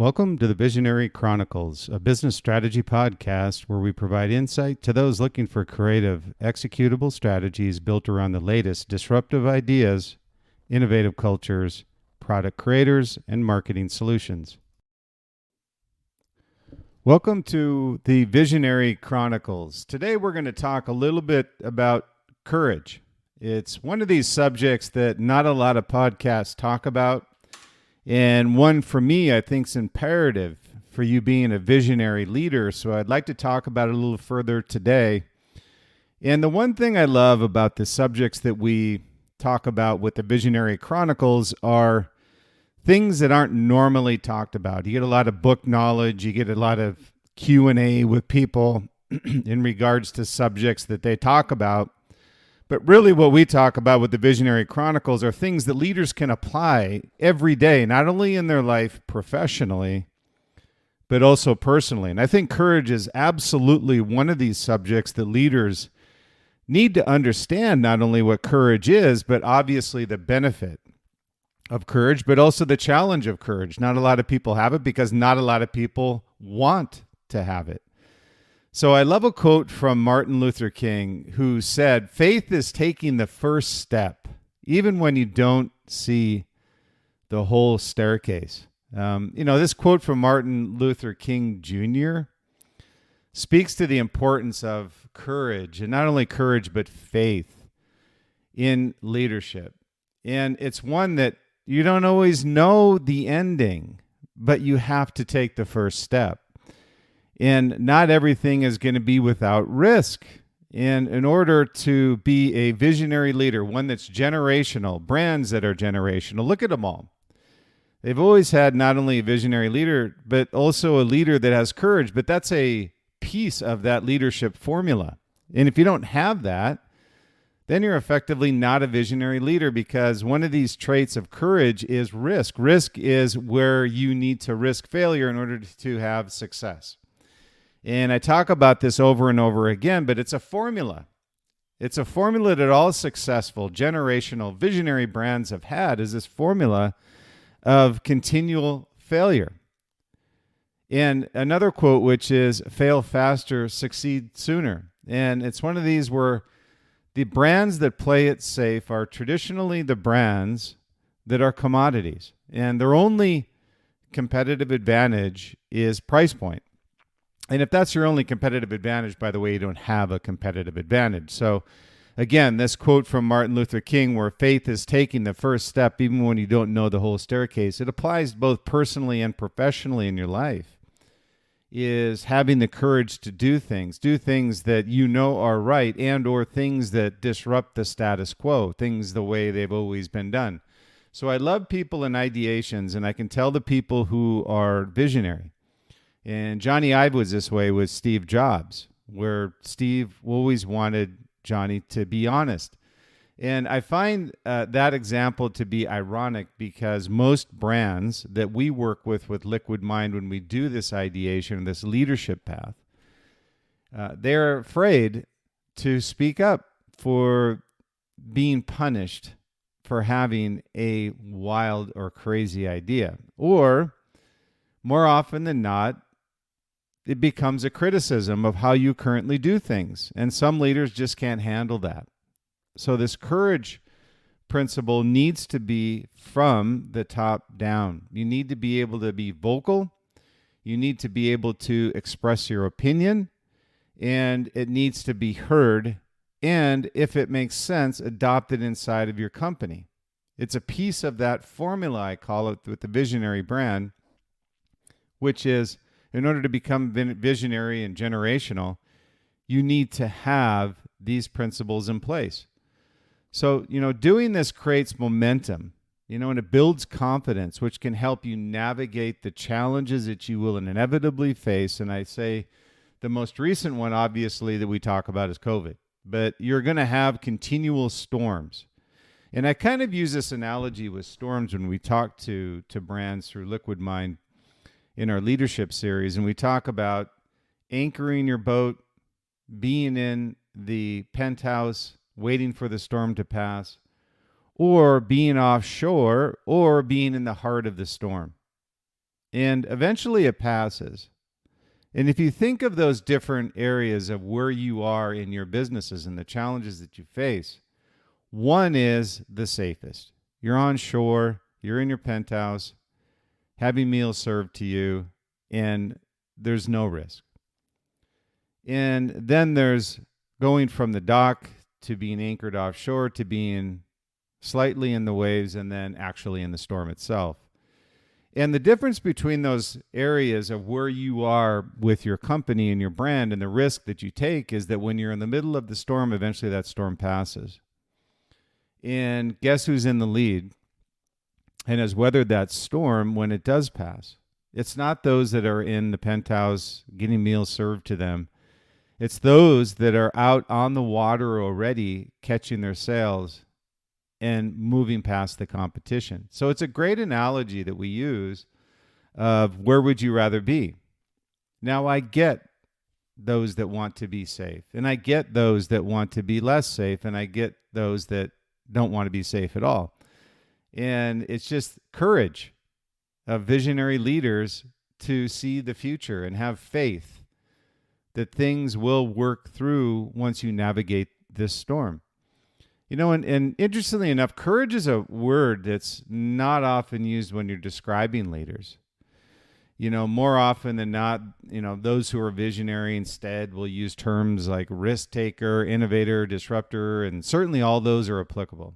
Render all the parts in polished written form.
Welcome to the Visionary Chronicles, a business strategy podcast where we provide insight to those looking for creative, executable strategies built around the latest disruptive ideas, innovative cultures, product creators, and marketing solutions. Welcome to the Visionary Chronicles. Today we're going to talk a little bit about courage. It's one of these subjects that not a lot of podcasts talk about. And one for me, I think is imperative for you being a visionary leader. So I'd like to talk about it a little further today. And the one thing I love about the subjects that we talk about with the Visionary Chronicles are things that aren't normally talked about. You get a lot of book knowledge. You get a lot of Q&A with people in regards to subjects that they talk about. But really what we talk about with the Visionary Chronicles are things that leaders can apply every day, not only in their life professionally, but also personally. And I think courage is absolutely one of these subjects that leaders need to understand, not only what courage is, but obviously the benefit of courage, but also the challenge of courage. Not a lot of people have it because not a lot of people want to have it. So I love a quote from Martin Luther King, who said, "Faith is taking the first step, even when you don't see the whole staircase." This quote from Martin Luther King Jr. speaks to the importance of courage, and not only courage, but faith in leadership. And it's one that you don't always know the ending, but you have to take the first step. And not everything is going to be without risk. And in order to be a visionary leader, one that's generational, brands that are generational, look at them all. They've always had not only a visionary leader, but also a leader that has courage. But that's a piece of that leadership formula. And if you don't have that, then you're effectively not a visionary leader, because one of these traits of courage is risk. Risk is where you need to risk failure in order to have success. And I talk about this over and over again, but it's a formula. It's a formula that all successful, generational, visionary brands have had, is this formula of continual failure. And another quote, which is fail faster, succeed sooner. And it's one of these where the brands that play it safe are traditionally the brands that are commodities. And their only competitive advantage is price point. And if that's your only competitive advantage, by the way, you don't have a competitive advantage. So again, this quote from Martin Luther King, where faith is taking the first step even when you don't know the whole staircase, it applies both personally and professionally in your life, is having the courage to do things that you know are right, and or things that disrupt the status quo, things the way they've always been done. So I love people and ideations, and I can tell the people who are visionary. And Johnny Ive was this way with Steve Jobs, where Steve always wanted Johnny to be honest. And I find that example to be ironic, because most brands that we work with Liquid Mind, when we do this ideation, this leadership path, they're afraid to speak up for being punished for having a wild or crazy idea. Or more often than not, it becomes a criticism of how you currently do things. And some leaders just can't handle that. So this courage principle needs to be from the top down. You need to be able to be vocal. You need to be able to express your opinion. And it needs to be heard. And if it makes sense, adopted inside of your company. It's a piece of that formula, I call it, with the visionary brand, which is, in order to become visionary and generational, you need to have these principles in place. So, doing this creates momentum, and it builds confidence, which can help you navigate the challenges that you will inevitably face. And I say the most recent one, obviously, that we talk about is COVID. But you're going to have continual storms. And I kind of use this analogy with storms when we talk to brands through Liquid Mind in our leadership series, and we talk about anchoring your boat, being in the penthouse, waiting for the storm to pass, or being offshore, or being in the heart of the storm. And eventually it passes. And if you think of those different areas of where you are in your businesses and the challenges that you face, one is the safest. You're on shore, you're in your penthouse, having meals served to you, and there's no risk. And then there's going from the dock to being anchored offshore to being slightly in the waves and then actually in the storm itself. And the difference between those areas of where you are with your company and your brand and the risk that you take is that when you're in the middle of the storm, eventually that storm passes. And guess who's in the lead and has weathered that storm when it does pass? It's not those that are in the penthouse getting meals served to them. It's those that are out on the water already catching their sails and moving past the competition. So it's a great analogy that we use of where would you rather be? Now, I get those that want to be safe, and I get those that want to be less safe, and I get those that don't want to be safe at all. And it's just courage of visionary leaders to see the future and have faith that things will work through once you navigate this storm. You know, and interestingly enough, courage is a word that's not often used when you're describing leaders. You know, more often than not, you know, those who are visionary instead will use terms like risk taker, innovator, disruptor, and certainly all those are applicable.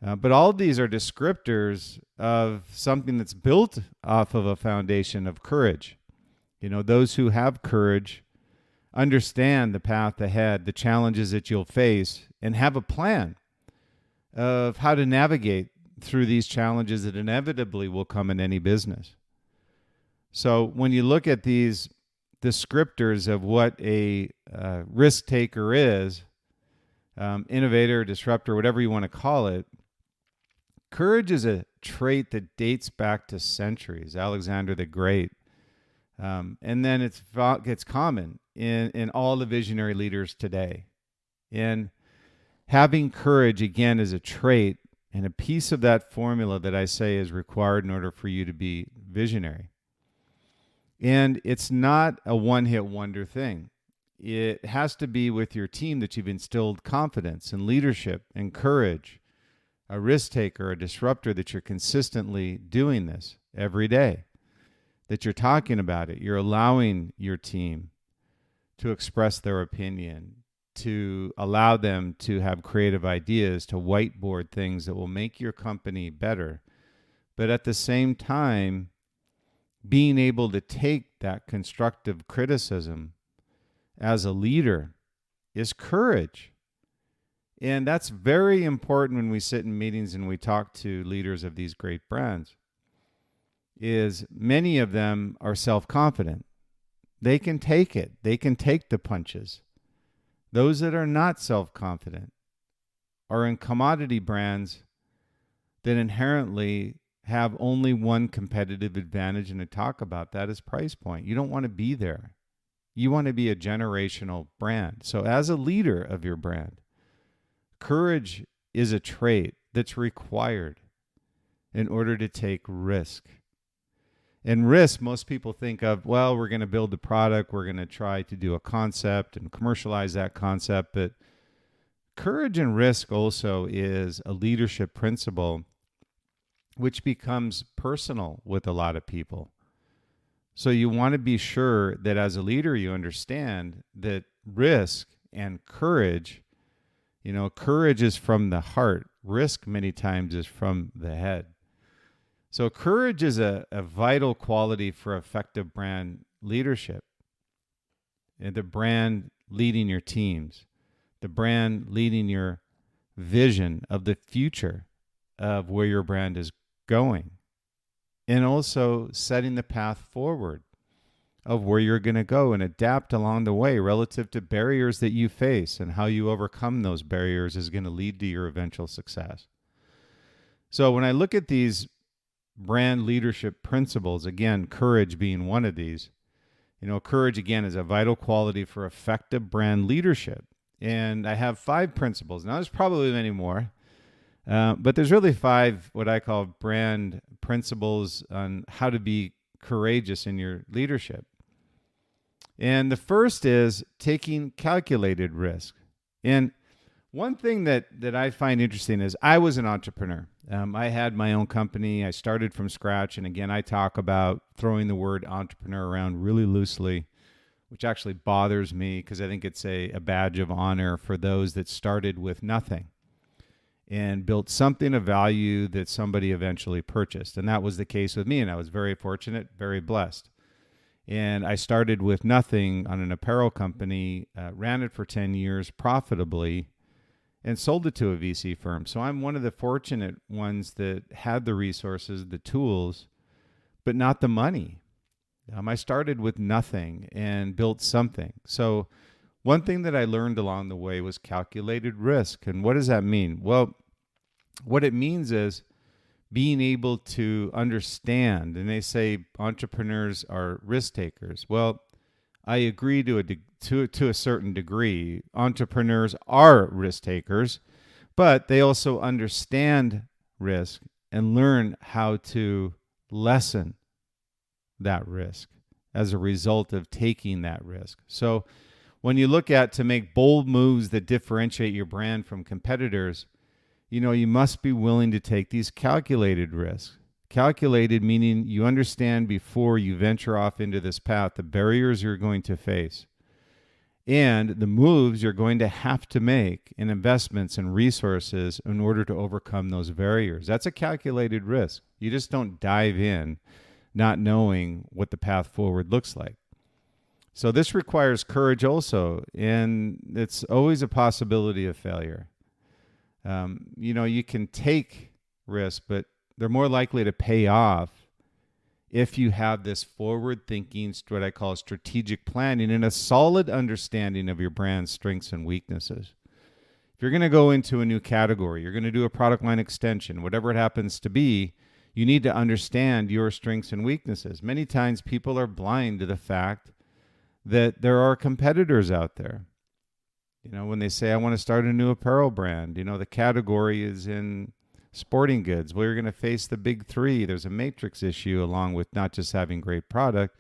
But all of these are descriptors of something that's built off of a foundation of courage. You know, those who have courage understand the path ahead, the challenges that you'll face, and have a plan of how to navigate through these challenges that inevitably will come in any business. So when you look at these descriptors of what a risk taker is, innovator, disruptor, whatever you want to call it, courage is a trait that dates back to centuries, Alexander the Great. And then it's common in all the visionary leaders today. And having courage, again, is a trait and a piece of that formula that I say is required in order for you to be visionary. And it's not a one-hit wonder thing. It has to be with your team that you've instilled confidence and leadership and courage, a risk taker, a disruptor, that you're consistently doing this every day, that you're talking about it. You're allowing your team to express their opinion, to allow them to have creative ideas, to whiteboard things that will make your company better. But at the same time, being able to take that constructive criticism as a leader is courage. And that's very important when we sit in meetings and we talk to leaders of these great brands, is many of them are self-confident. They can take it. They can take the punches. Those that are not self-confident are in commodity brands that inherently have only one competitive advantage, and to talk about that is price point. You don't want to be there. You want to be a generational brand. So as a leader of your brand, courage is a trait that's required in order to take risk. And risk, most people think of, well, we're going to build the product, we're going to try to do a concept and commercialize that concept. But courage and risk also is a leadership principle which becomes personal with a lot of people. So you want to be sure that as a leader, you understand that risk and courage, you know, courage is from the heart. Risk many times is from the head. So courage is a vital quality for effective brand leadership. And the brand leading your teams, the brand leading your vision of the future of where your brand is going, and also setting the path forward of where you're going to go and adapt along the way relative to barriers that you face, and how you overcome those barriers is going to lead to your eventual success. So when I look at these brand leadership principles, again, courage being one of these, you know, courage again is a vital quality for effective brand leadership. And I have 5 principles. Now there's probably many more. But there's really 5 what I call brand principles on how to be courageous in your leadership. And the first is taking calculated risk. And one thing that I find interesting is I was an entrepreneur. I had my own company. I started from scratch. And again, I talk about throwing the word entrepreneur around really loosely, which actually bothers me because I think it's a badge of honor for those that started with nothing and built something of value that somebody eventually purchased. And that was the case with me. And I was very fortunate, very blessed. And I started with nothing on an apparel company, ran it for 10 years profitably, and sold it to a VC firm. So I'm one of the fortunate ones that had the resources, the tools, but not the money. I started with nothing and built something. So one thing that I learned along the way was calculated risk. And what does that mean? Well, what it means is being able to understand, and they say entrepreneurs are risk takers. Well, I agree to a certain degree. Entrepreneurs are risk takers, but they also understand risk and learn how to lessen that risk as a result of taking that risk. So when you look at to make bold moves that differentiate your brand from competitors, you must be willing to take these calculated risks. Calculated meaning you understand before you venture off into this path the barriers you're going to face and the moves you're going to have to make in investments and resources in order to overcome those barriers. That's a calculated risk. You just don't dive in not knowing what the path forward looks like. So this requires courage also, and it's always a possibility of failure. You can take risks, but they're more likely to pay off if you have this forward-thinking, what I call strategic planning, and a solid understanding of your brand's strengths and weaknesses. If you're going to go into a new category, you're going to do a product line extension, whatever it happens to be, you need to understand your strengths and weaknesses. Many times people are blind to the fact that there are competitors out there. When they say, I want to start a new apparel brand, the category is in sporting goods. Well, you're going to face the big three. There's a matrix issue along with not just having great product.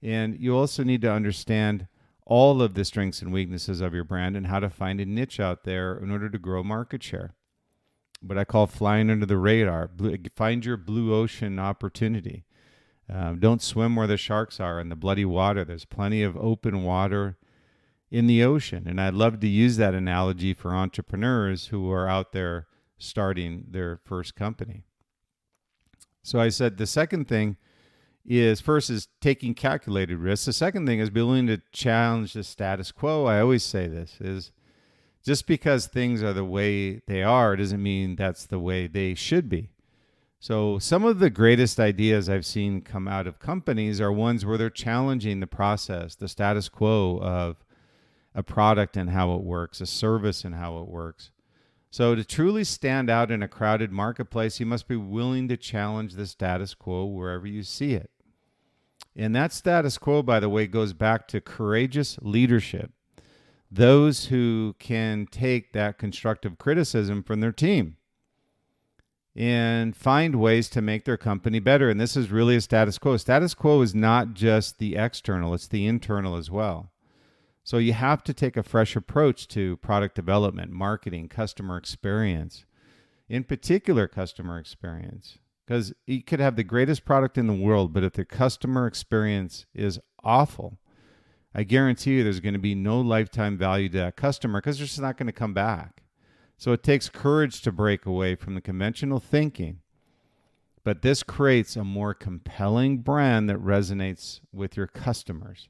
And you also need to understand all of the strengths and weaknesses of your brand and how to find a niche out there in order to grow market share. What I call flying under the radar. Find your blue ocean opportunity. Don't swim where the sharks are in the bloody water. There's plenty of open water in the ocean. And I'd love to use that analogy for entrepreneurs who are out there starting their first company. So I said the second thing is, first is taking calculated risks. The second thing is being willing to challenge the status quo. I always say this is just because things are the way they are doesn't mean that's the way they should be. So some of the greatest ideas I've seen come out of companies are ones where they're challenging the process, the status quo of a product and how it works, a service and how it works. So to truly stand out in a crowded marketplace, you must be willing to challenge the status quo wherever you see it. And that status quo, by the way, goes back to courageous leadership. Those who can take that constructive criticism from their team and find ways to make their company better. And this is really a status quo. Status quo is not just the external, it's the internal as well. So you have to take a fresh approach to product development, marketing, customer experience, in particular customer experience. Because you could have the greatest product in the world, but if the customer experience is awful, I guarantee you there's going to be no lifetime value to that customer because they're just not going to come back. So it takes courage to break away from the conventional thinking. But this creates a more compelling brand that resonates with your customers.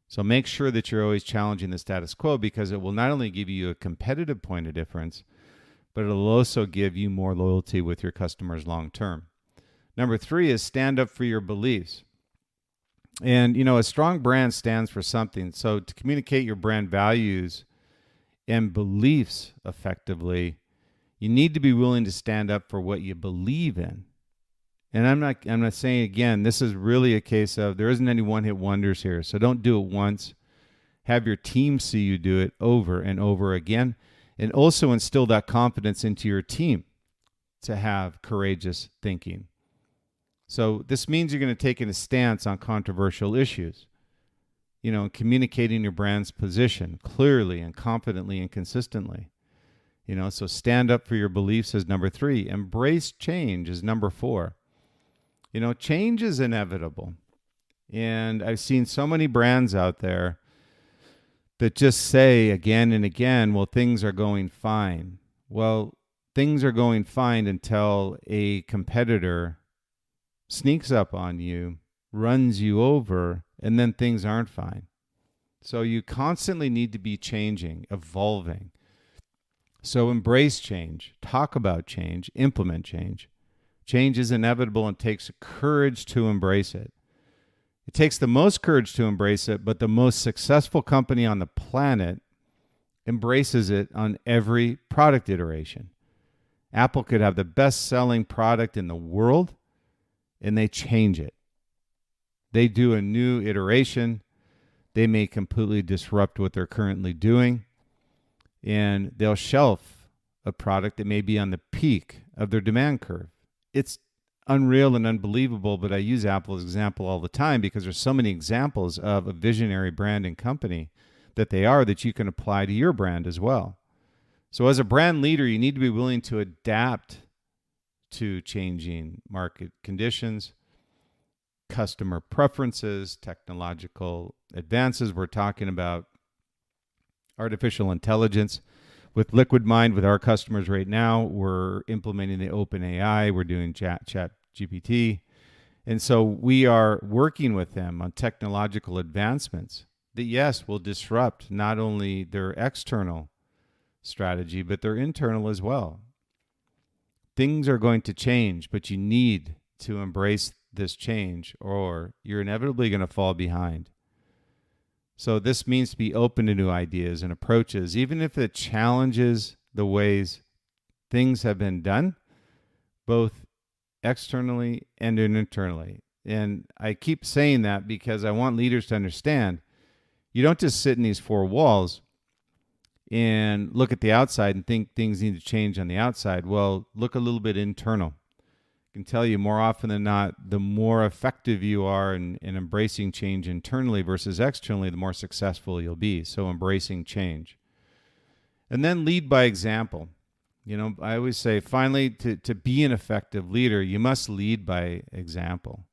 So make sure that you're always challenging the status quo because it will not only give you a competitive point of difference, but it'll also give you more loyalty with your customers long term. Number 3 is stand up for your beliefs. And, a strong brand stands for something. So to communicate your brand values and beliefs effectively, you need to be willing to stand up for what you believe in. And I'm not saying, again, this is really a case of there isn't any one-hit wonders here. So don't do it once. Have your team see you do it over and over again. And also instill that confidence into your team to have courageous thinking. So this means you're going to take a stance on controversial issues, communicating your brand's position clearly and confidently and consistently. So stand up for your beliefs is number 3. Embrace change is number 4. Change is inevitable. And I've seen so many brands out there that just say again and again, well, things are going fine. Well, things are going fine until a competitor sneaks up on you, runs you over, and then things aren't fine. So you constantly need to be changing, evolving. So embrace change, talk about change, implement change. Change is inevitable and takes courage to embrace it. It takes the most courage to embrace it, but the most successful company on the planet embraces it on every product iteration. Apple could have the best-selling product in the world, and they change it. They do a new iteration. They may completely disrupt what they're currently doing, and they'll shelf a product that may be on the peak of their demand curve. It's unreal and unbelievable, but I use Apple as an example all the time because there's so many examples of a visionary brand and company that you can apply to your brand as well. So as a brand leader, you need to be willing to adapt to changing market conditions, customer preferences, technological advances. We're talking about artificial intelligence. With Liquid Mind, with our customers right now, we're implementing the OpenAI. We're doing Chat GPT. And so we are working with them on technological advancements that, yes, will disrupt not only their external strategy, but their internal as well. Things are going to change, but you need to embrace this change or you're inevitably going to fall behind. So this means to be open to new ideas and approaches, even if it challenges the ways things have been done, both externally and internally. And I keep saying that because I want leaders to understand you don't just sit in these 4 walls and look at the outside and think things need to change on the outside. Well, look a little bit internal. I can tell you more often than not, the more effective you are in embracing change internally versus externally, the more successful you'll be. So embracing change. And then lead by example. I always say, finally, to be an effective leader, you must lead by example.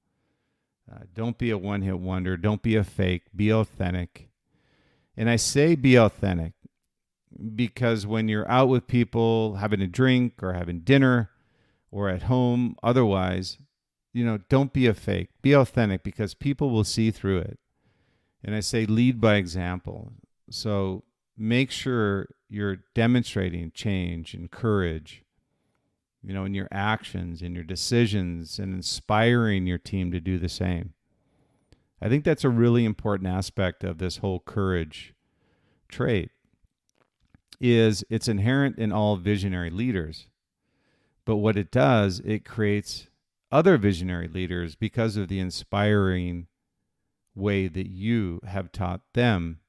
Don't be a one-hit wonder. Don't be a fake. Be authentic. And I say be authentic because when you're out with people having a drink or having dinner or at home, otherwise, don't be a fake. Be authentic because people will see through it. And I say lead by example. So make sure you're demonstrating change and courage, in your actions, in your decisions, and inspiring your team to do the same. I think that's a really important aspect of this whole courage trait. It's inherent in all visionary leaders. But what it does, it creates other visionary leaders because of the inspiring way that you have taught them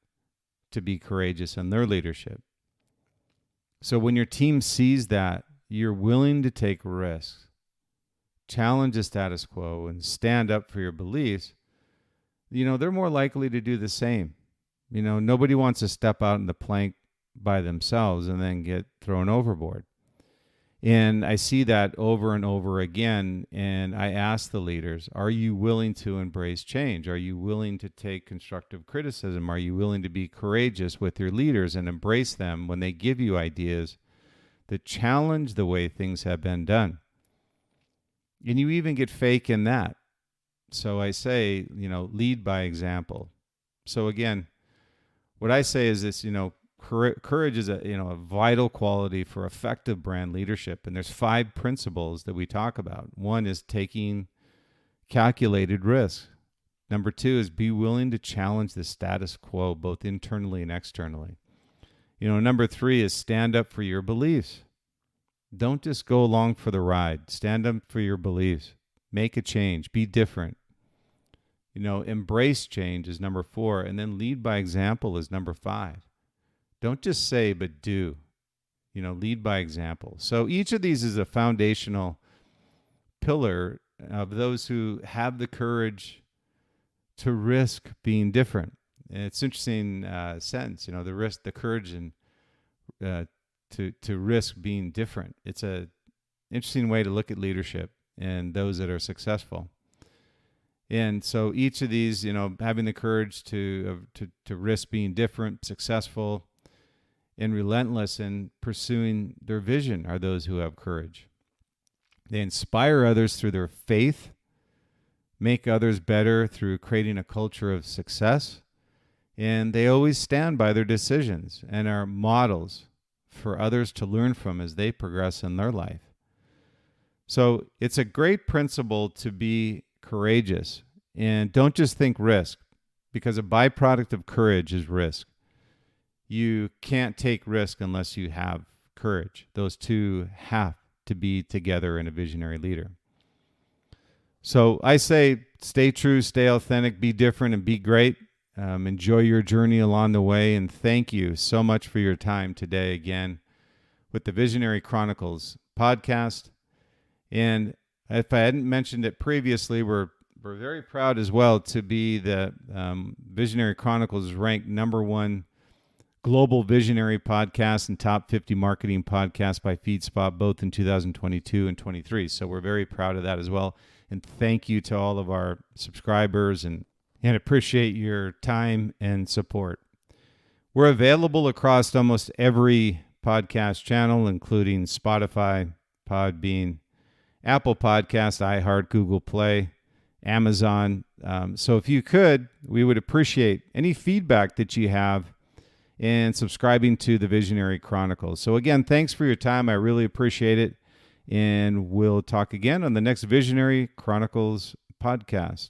to be courageous in their leadership. So when your team sees that, you're willing to take risks, challenge the status quo, and stand up for your beliefs, they're more likely to do the same. Nobody wants to step out in the plank by themselves and then get thrown overboard. And I see that over and over again. And I ask the leaders, are you willing to embrace change? Are you willing to take constructive criticism? Are you willing to be courageous with your leaders and embrace them when they give you ideas that challenge the way things have been done? And you even get fake in that. So I say, lead by example. So again, what I say is this, courage is a vital quality for effective brand leadership. And there's 5 principles that we talk about. 1 is taking calculated risks. Number 2 is be willing to challenge the status quo, both internally and externally. Number 3 is stand up for your beliefs. Don't just go along for the ride. Stand up for your beliefs. Make a change. Be different. Embrace change is number 4. And then lead by example is number 5. Don't just say, but do. Lead by example. So each of these is a foundational pillar of those who have the courage to risk being different. And it's interesting sentence, the courage and to risk being different. It's a interesting way to look at leadership and those that are successful. And so each of these, having the courage to risk being different, successful, and relentless in pursuing their vision are those who have courage. They inspire others through their faith, make others better through creating a culture of success, and they always stand by their decisions and are models for others to learn from as they progress in their life. So it's a great principle to be courageous, and don't just think risk, because a byproduct of courage is risk. You can't take risk unless you have courage. Those two have to be together in a visionary leader. So I say stay true, stay authentic, be different, and be great. Enjoy your journey along the way, and thank you so much for your time today again with the Visionary Chronicles podcast. And if I hadn't mentioned it previously, we're very proud as well to be the Visionary Chronicles ranked #1 global visionary podcast and top 50 marketing podcast by Feedspot, both in 2022 and 23. So we're very proud of that as well. And thank you to all of our subscribers and appreciate your time and support. We're available across almost every podcast channel, including Spotify, Podbean, Apple Podcast, iHeart, Google Play, Amazon. So if you could, we would appreciate any feedback that you have in subscribing to the Visionary Chronicles. So again, thanks for your time. I really appreciate it. And we'll talk again on the next Visionary Chronicles podcast.